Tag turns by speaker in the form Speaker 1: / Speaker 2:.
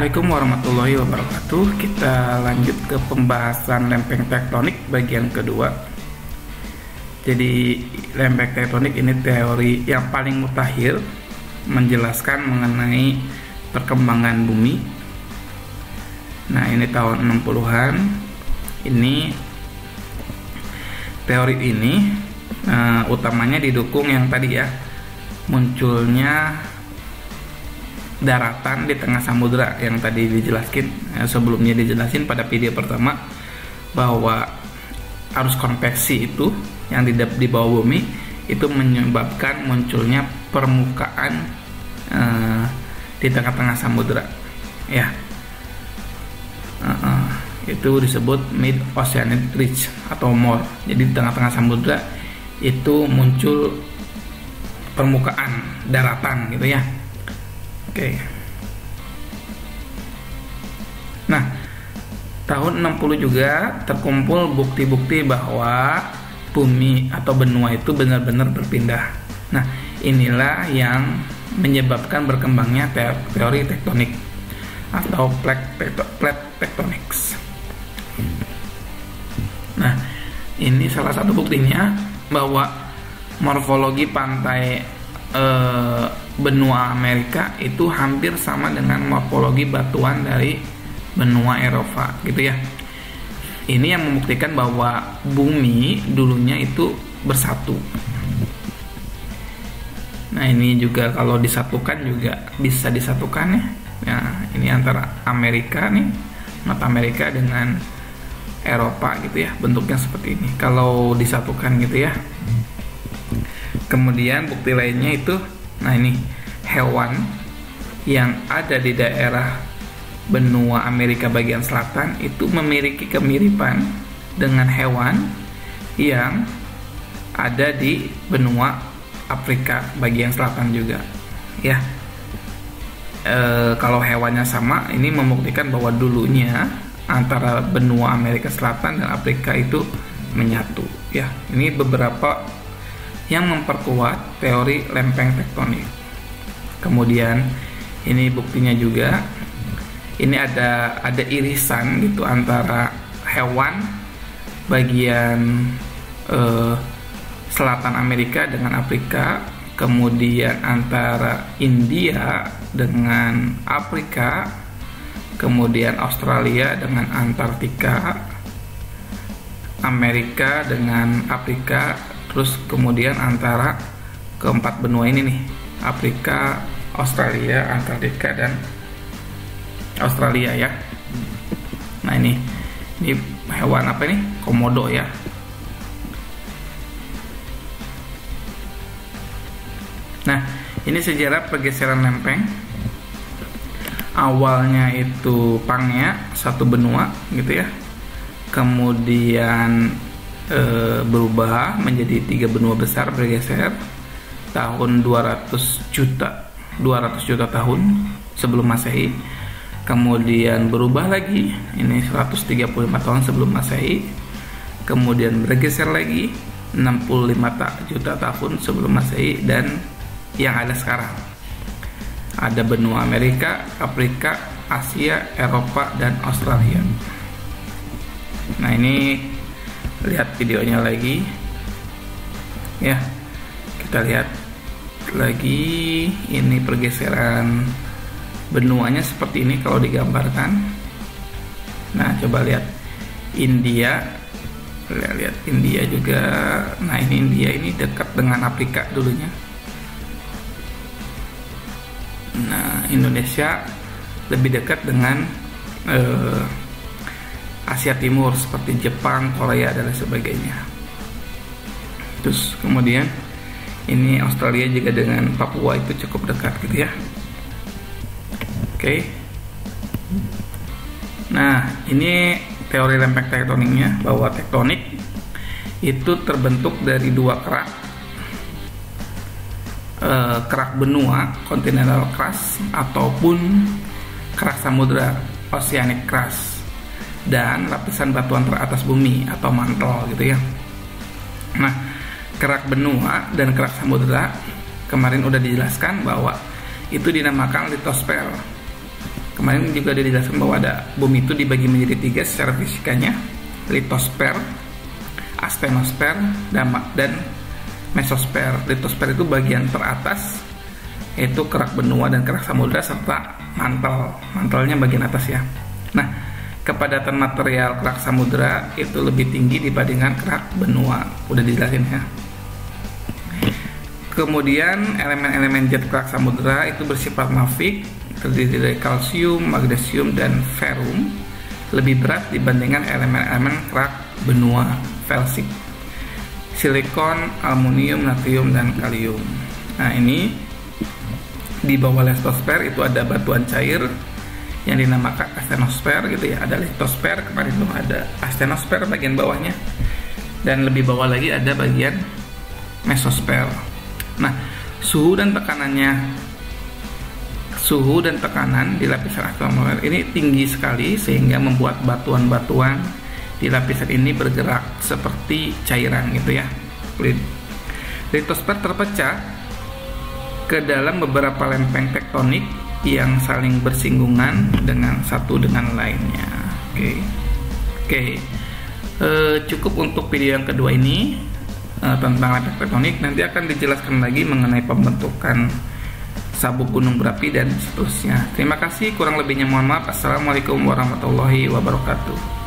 Speaker 1: Assalamualaikum warahmatullahi wabarakatuh. Kita lanjut ke pembahasan lempeng tektonik bagian kedua. Jadi lempeng tektonik ini teori yang paling mutakhir menjelaskan mengenai perkembangan bumi. Nah, ini tahun 60-an. Ini teori ini utamanya didukung yang tadi ya, munculnya daratan di tengah samudra yang tadi dijelaskan sebelumnya dijelasin pada video pertama, bahwa arus konveksi itu yang di bawah bumi itu menyebabkan munculnya permukaan di tengah-tengah samudra ya. Itu disebut mid oceanic ridge atau MORE. Jadi di tengah-tengah samudra itu muncul permukaan daratan gitu ya. Oke. Nah, tahun 60 juga terkumpul bukti-bukti bahwa bumi atau benua itu benar-benar berpindah. Nah, inilah yang menyebabkan berkembangnya teori tektonik atau plate tectonics. Nah, ini salah satu buktinya bahwa morfologi pantai benua Amerika itu hampir sama dengan morfologi batuan dari benua Eropa gitu ya. Ini yang membuktikan bahwa bumi dulunya itu bersatu. Nah, ini juga kalau disatukan juga bisa disatukan ya. Ya, ini antara Amerika nih, mata Amerika dengan Eropa gitu ya, bentuknya seperti ini kalau disatukan gitu ya. Kemudian bukti lainnya itu, nah ini hewan yang ada di daerah benua Amerika bagian selatan itu memiliki kemiripan dengan hewan yang ada di benua Afrika bagian selatan juga ya. Kalau hewannya sama, ini membuktikan bahwa dulunya antara benua Amerika Selatan dan Afrika itu menyatu ya. Ini beberapa yang memperkuat teori lempeng tektonik. Kemudian ini buktinya juga, ini ada irisan gitu antara hewan bagian selatan Amerika dengan Afrika, kemudian antara India dengan Afrika, kemudian Australia dengan Antartika, Amerika dengan Afrika, terus kemudian antara keempat benua ini nih, Afrika, Australia, Antartika, dan Australia ya. Nah, ini hewan apa nih? Komodo ya. Nah, ini sejarah pergeseran lempeng. Awalnya itu Pangea, satu benua gitu ya. Kemudian berubah menjadi 3 benua besar bergeser tahun 200 juta tahun sebelum Masehi. Kemudian berubah lagi, ini 135 tahun sebelum Masehi. Kemudian bergeser lagi 65 juta tahun sebelum Masehi, dan yang ada sekarang ada benua Amerika, Afrika, Asia, Eropa, dan Australia. Nah, ini lihat videonya lagi ya, kita lihat lagi. Ini pergeseran benuanya seperti ini kalau digambarkan. Nah, coba lihat India, lihat India juga. Nah, ini India ini dekat dengan Afrika dulunya. Nah, Indonesia lebih dekat dengan Asia Timur seperti Jepang, Korea, dan sebagainya. Terus kemudian ini Australia juga dengan Papua itu cukup dekat gitu ya. Oke. Nah, ini teori lempeng tektoniknya, bahwa tektonik itu terbentuk dari dua kerak. Kerak benua, continental crust, ataupun kerak samudra, oceanic crust, dan lapisan batuan teratas bumi atau mantel gitu ya. Nah, kerak benua dan kerak samudra kemarin udah dijelaskan bahwa itu dinamakan litosfer. Kemarin juga dijelaskan bahwa ada bumi itu dibagi menjadi 3 secara fisikanya, litosfer, astenosfer, dan mesosfer. Litosfer itu bagian teratas, yaitu kerak benua dan kerak samudra serta mantelnya bagian atas ya. Nah, kepadatan material kerak samudra itu lebih tinggi dibandingkan kerak benua, udah dijelasin ya. Kemudian elemen-elemen zat kerak samudra itu bersifat mafik, terdiri dari kalsium, magnesium, dan ferum, lebih berat dibandingkan elemen-elemen kerak benua, felsik, silikon, aluminium, natrium, dan kalium. Nah, ini di bawah litosfer itu ada batuan cair yang dinamakan astenosfer gitu ya. Ada litosfer, kemarin itu ada astenosfer bagian bawahnya, dan lebih bawah lagi ada bagian mesosfer. Nah, suhu dan tekanan di lapisan astenosfer ini tinggi sekali sehingga membuat batuan-batuan di lapisan ini bergerak seperti cairan gitu ya. Litosfer terpecah ke dalam beberapa lempeng tektonik yang saling bersinggungan dengan satu dengan lainnya. Oke. Cukup untuk video yang kedua ini tentang lempeng tektonik. Nanti akan dijelaskan lagi mengenai pembentukan sabuk gunung berapi dan seterusnya. Terima kasih, kurang lebihnya mohon maaf. Assalamualaikum warahmatullahi wabarakatuh.